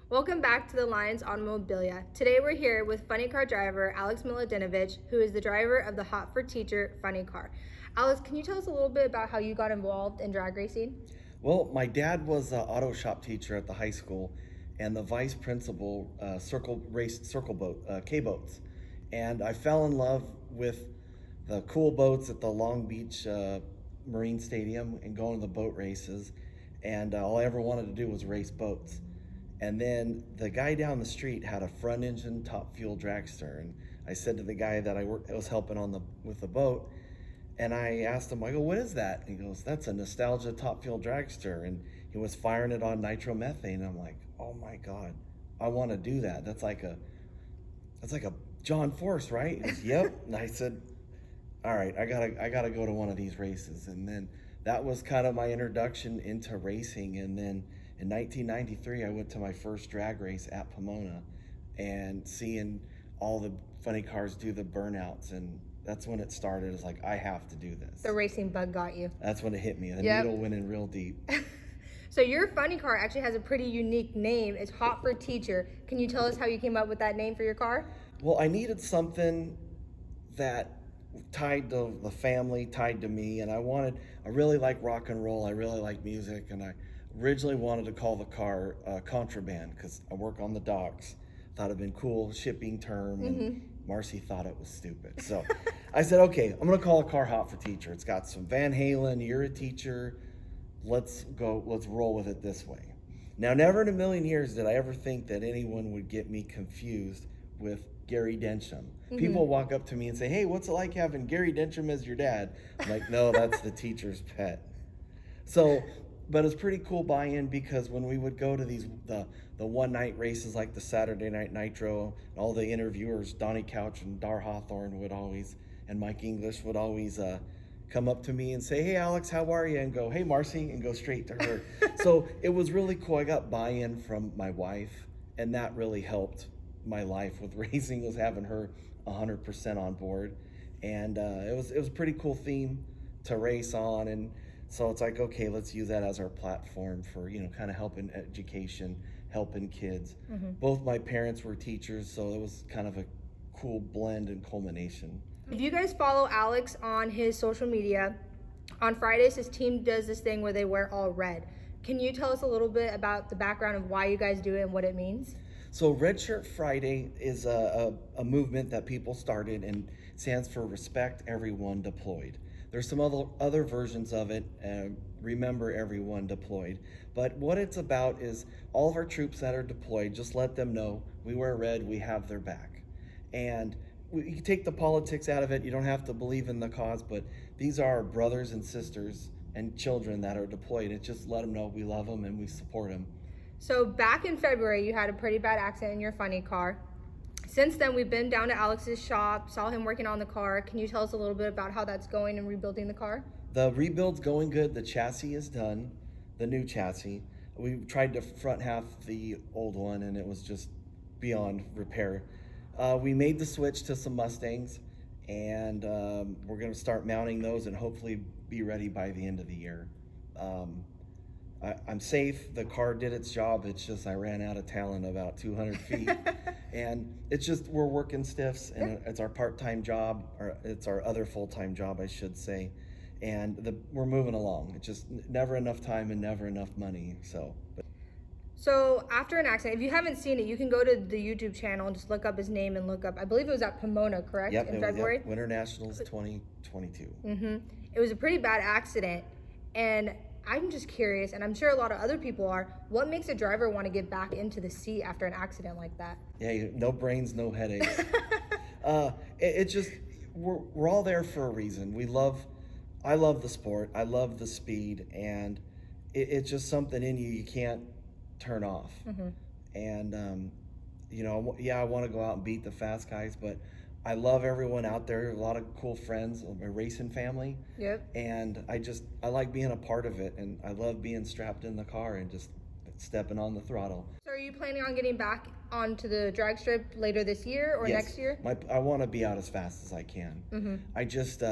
Welcome back to the Lions Automobilia. Today we're here with funny car driver Alex Miladinovich, who is the driver of the Hot for Teacher funny car. Alex, can you tell us a little bit about how you got involved in drag racing? Well, my dad was an auto shop teacher at the high school and the vice principal circle boat, K boats. And I fell in love with the cool boats at the Long Beach Marine Stadium and going to the boat races. And all I ever wanted to do was race boats. And then the guy down the street had a front engine top fuel dragster. And I said to the guy that I was helping with the boat, and I asked him, I go, what is that? And he goes, that's a Nostalgia Top Fuel Dragster. And he was firing it on nitromethane. I'm like, oh my God, I want to do that. That's like a John Force, right? He goes, yep. And I said, all right, I gotta go to one of these races. And then that was kind of my introduction into racing. And then in 1993, I went to my first drag race at Pomona and seeing all the funny cars do the burnouts, and that's when it started. It's like, I have to do this. The racing bug got you. That's when it hit me. The Yep. needle went in real deep. So your funny car actually has a pretty unique name. It's Hot for Teacher. Can you tell us how you came up with that name for your car? Well, I needed something that tied to the family, tied to me, and I really like rock and roll. I really like music, and I originally wanted to call the car Contraband because I work on the docks. Thought it'd been cool, shipping term, and Marcy thought it was stupid. So I said, okay, I'm gonna call a car Hot for Teacher. It's got some Van Halen, you're a teacher, let's roll with it this way. Now, never in a million years did I ever think that anyone would get me confused with Gary Densham. People walk up to me and say, hey, what's it like having Gary Densham as your dad? I'm like, no, that's the teacher's pet. So, but it's pretty cool buy-in because when we would go to the one-night races like the Saturday Night Nitro, all the interviewers, Donnie Couch and Dar Hawthorne and Mike English would always come up to me and say, hey, Alex, how are you? And go, hey, Marcy, and go straight to her. So it was really cool. I got buy-in from my wife, and that really helped my life with racing, was having her 100% on board. And it was a pretty cool theme to race on. And so it's like, okay, let's use that as our platform for, kind of helping education, helping kids. Both my parents were teachers, so it was kind of a cool blend and culmination. If you guys follow Alex on his social media, on Fridays his team does this thing where they wear all red. Can you tell us a little bit about the background of why you guys do it and what it means? So Red Shirt Friday is a movement that people started and stands for Respect Everyone Deployed. There's some other versions of it, Remember Everyone Deployed. But what it's about is all of our troops that are deployed, just let them know we wear red, we have their back. And you take the politics out of it, you don't have to believe in the cause, but these are our brothers and sisters and children that are deployed. It's just let them know we love them and we support them. So back in February, you had a pretty bad accident in your funny car. Since then, we've been down to Alex's shop, saw him working on the car. Can you tell us a little bit about how that's going and rebuilding the car? The rebuild's going good. The chassis is done, the new chassis. We tried to front half the old one, and it was just beyond repair. We made the switch to some Mustangs, and we're going to start mounting those and hopefully be ready by the end of the year. I'm safe. The car did its job. It's just I ran out of talent about 200 feet. And it's just we're working stiffs, and it's our part-time job, or it's our other full-time job, I should say. And we're moving along. It's just never enough time and never enough money. So after an accident, if you haven't seen it, you can go to the YouTube channel and just look up his name and look up, I believe it was at Pomona, correct? Yep, in February? Winter Nationals 2022. It was a pretty bad accident, and I'm just curious, and I'm sure a lot of other people are, what makes a driver want to get back into the seat after an accident like that? Yeah, no brains, no headaches. It's just, we're all there for a reason. I love the sport, I love the speed, and it's just something in you can't turn off. And, I want to go out and beat the fast guys, but I love everyone out there. A lot of cool friends, my racing family. Yep. And I like being a part of it, and I love being strapped in the car and just stepping on the throttle. So are you planning on getting back onto the drag strip later this year or Yes. next year? I want to be out as fast as I can. I just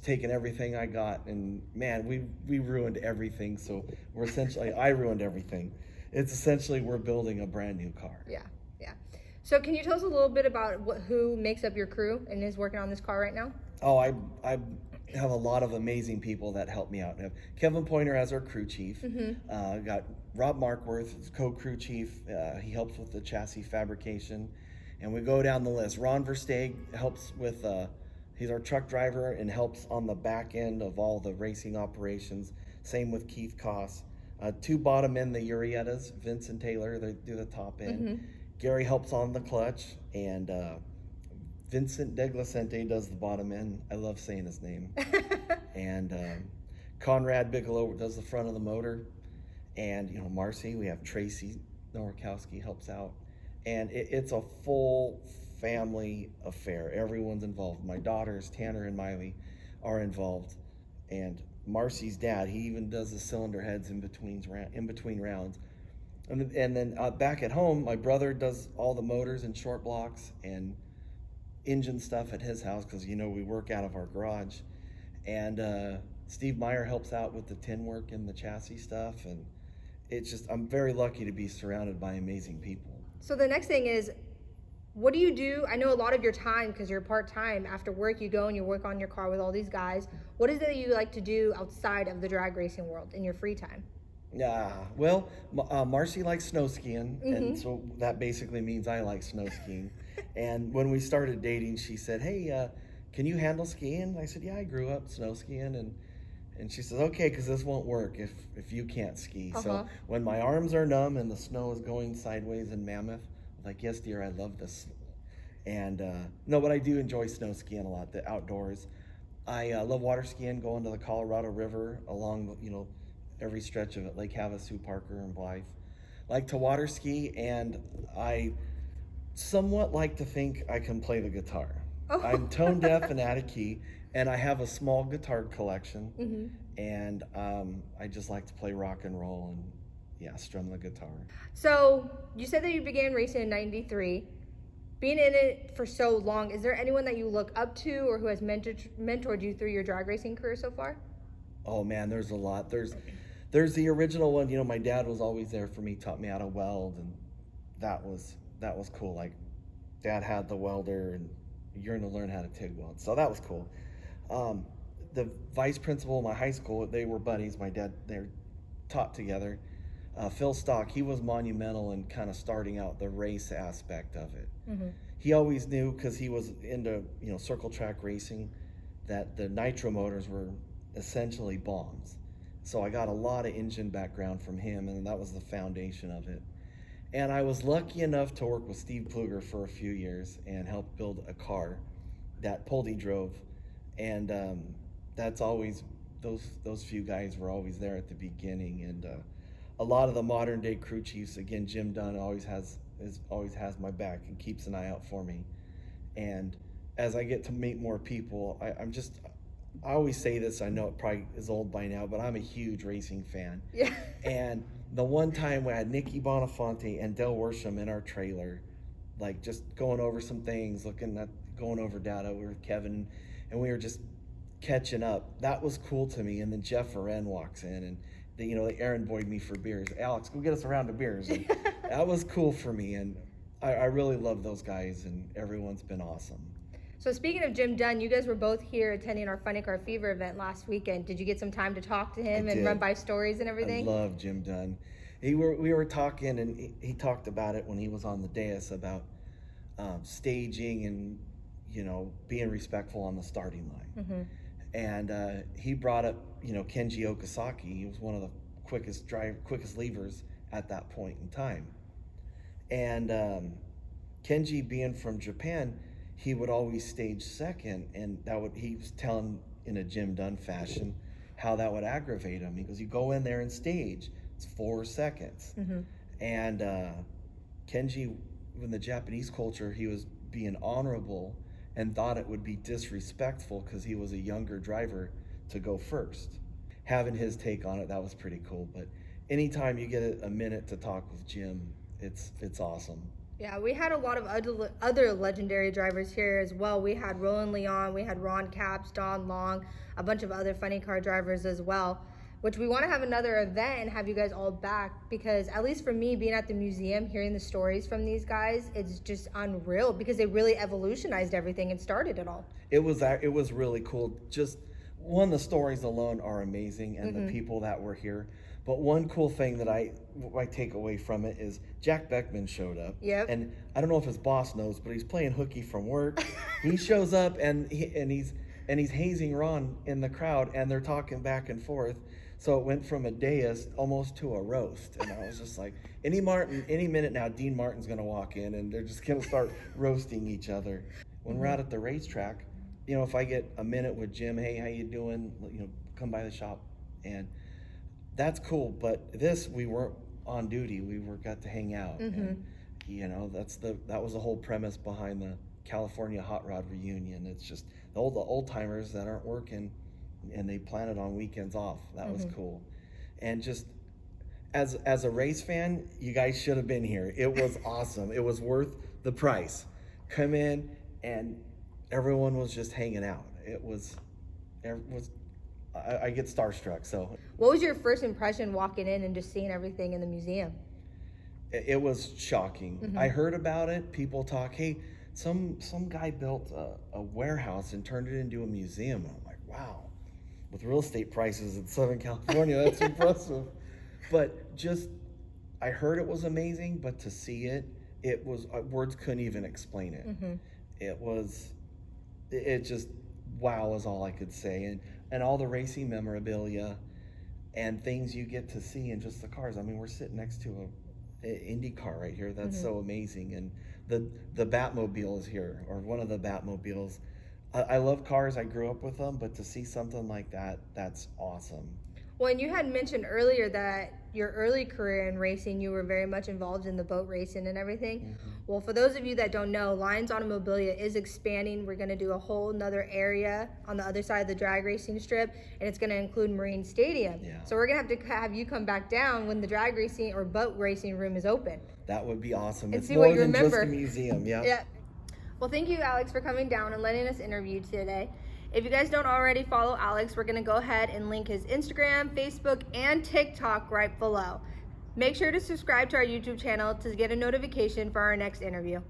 taking everything I got, and man, we ruined everything. So I ruined everything. it's essentially we're building a brand new car. Yeah, yeah. So can you tell us a little bit about who makes up your crew and is working on this car right now? Oh, I have a lot of amazing people that help me out. I have Kevin Pointer as our crew chief. Got Rob Markworth as co-crew chief. He helps with the chassis fabrication. And we go down the list. Ron Versteeg helps with, he's our truck driver and helps on the back end of all the racing operations. Same with Keith Koss. Two bottom end, the Urietas, Vince and Taylor, they do the top end. Gary helps on the clutch, and Vincent Deglacente does the bottom end. I love saying his name. And Conrad Bigelow does the front of the motor. And, Marcy, we have Tracy Nowakowski helps out. And it's a full family affair. Everyone's involved. My daughters, Tanner and Miley, are involved. And Marcy's dad, he even does the cylinder heads in between rounds. And then back at home, my brother does all the motors and short blocks and engine stuff at his house because, we work out of our garage. And Steve Meyer helps out with the tin work and the chassis stuff. And I'm very lucky to be surrounded by amazing people. So the next thing is, what do you do? I know a lot of your time, because you're part-time, after work you go and you work on your car with all these guys. What is it that you like to do outside of the drag racing world in your free time? Yeah, well, Marcy likes snow skiing, and so that basically means I like snow skiing. And when we started dating, she said, hey, can you handle skiing? I said, yeah, I grew up snow skiing. And she says, okay, because this won't work if you can't ski. So when my arms are numb and the snow is going sideways in Mammoth, I'm like, yes, dear, I love this. And no, but I do enjoy snow skiing a lot, the outdoors. I love water skiing, going to the Colorado River along, every stretch of it, Lake Havasu, Parker, and Blythe. Like to water ski, and I somewhat like to think I can play the guitar. I'm tone deaf and out of key, and I have a small guitar collection, and I just like to play rock and roll and, strum the guitar. So you said that you began racing in '93. Being in it for so long, is there anyone that you look up to or who has mentored you through your drag racing career so far? Oh man, there's a lot. There's the original one. My dad was always there for me, taught me how to weld, and that was cool. Like, Dad had the welder, and you're gonna learn how to TIG weld, so that was cool. The vice principal of my high school, they were buddies. My dad, they taught together. Phil Stock, he was monumental in kind of starting out the race aspect of it. He always knew, because he was into circle track racing, that the nitro motors were essentially bombs. So I got a lot of engine background from him, and that was the foundation of it. And I was lucky enough to work with Steve Kluger for a few years and help build a car that Poldy drove. And that's always, those few guys were always there at the beginning. And a lot of the modern day crew chiefs, again, Jim Dunn always has my back and keeps an eye out for me. And as I get to meet more people, I always say this, I know it probably is old by now, but I'm a huge racing fan. Yeah. And the one time we had Nikki Bonafonte and Del Worsham in our trailer, like just going over some things, going over data with Kevin, and we were just catching up. That was cool to me. And then Jeff Aren walks in, and they Aaron Boyd me for beers. Alex, go get us a round of beers. And that was cool for me. And I really love those guys, and everyone's been awesome. So speaking of Jim Dunn, you guys were both here attending our Funny Car Fever event last weekend. Did you get some time to talk to him and run by stories and everything? I love Jim Dunn. We were talking, and he talked about it when he was on the dais about staging and being respectful on the starting line. And he brought up Kenji Okazaki. He was one of the quickest levers at that point in time. And Kenji, being from Japan, he would always stage second, and he was telling in a Jim Dunn fashion how that would aggravate him. He goes, you go in there and stage, it's 4 seconds. And Kenji, in the Japanese culture, he was being honorable and thought it would be disrespectful because he was a younger driver to go first. Having his take on it, that was pretty cool. But anytime you get a minute to talk with Jim, it's awesome. Yeah, we had a lot of other legendary drivers here as well. We had Roland Leon, we had Ron Capps, Don Long, a bunch of other funny car drivers as well. which we want to have another event and have you guys all back, because at least for me, being at the museum, hearing the stories from these guys, it's just unreal because they really evolutionized everything and started it all. It was really cool. Just one, the stories alone are amazing, and the people that were here. But one cool thing that I take away from it is Jack Beckman showed up. Yep. And I don't know if his boss knows, but he's playing hooky from work. He shows up and he's hazing Ron in the crowd, and they're talking back and forth. So it went from a deist almost to a roast. And I was just like, any minute now, Dean Martin's going to walk in, and they're just going to start roasting each other. When we're out at the racetrack, you know, if I get a minute with Jim, hey, how you doing? You know, come by the shop. And that's cool. But we weren't on duty. We got to hang out. And, you know, that was the whole premise behind the California Hot Rod Reunion. It's just the old timers that aren't working, and they plan it on weekends off. That was cool. And just as a race fan, you guys should have been here. It was awesome. It was worth the price. Come in, and everyone was just hanging out. I get starstruck. So what was your first impression walking in and just seeing everything in the museum? it was shocking. I heard about it. People talk, hey, some guy built a warehouse and turned it into a museum. And I'm like, wow, with real estate prices in Southern California, that's impressive. But just, I heard it was amazing, but to see it, it was, words couldn't even explain it. It just, wow is all I could say. And all the racing memorabilia and things you get to see in just the cars. I mean, we're sitting next to an Indy car right here. That's so amazing. And the Batmobile is here, or one of the Batmobiles. I love cars. I grew up with them, but to see something like that, that's awesome. Well, and you had mentioned earlier that your early career in racing, you were very much involved in the boat racing and everything. Well, for those of you that don't know, Lions Automobilia is expanding. We're going to do a whole nother area on the other side of the drag racing strip, and it's going to include Marine Stadium. So we're going to have you come back down when the drag racing or boat racing room is open. That would be awesome. And it's see more what you than remember. just a museum. Yeah. Well, thank you, Alex, for coming down and letting us interview today. If you guys don't already follow Alex, we're going to go ahead and link his Instagram, Facebook, and TikTok right below. Make sure to subscribe to our YouTube channel to get a notification for our next interview.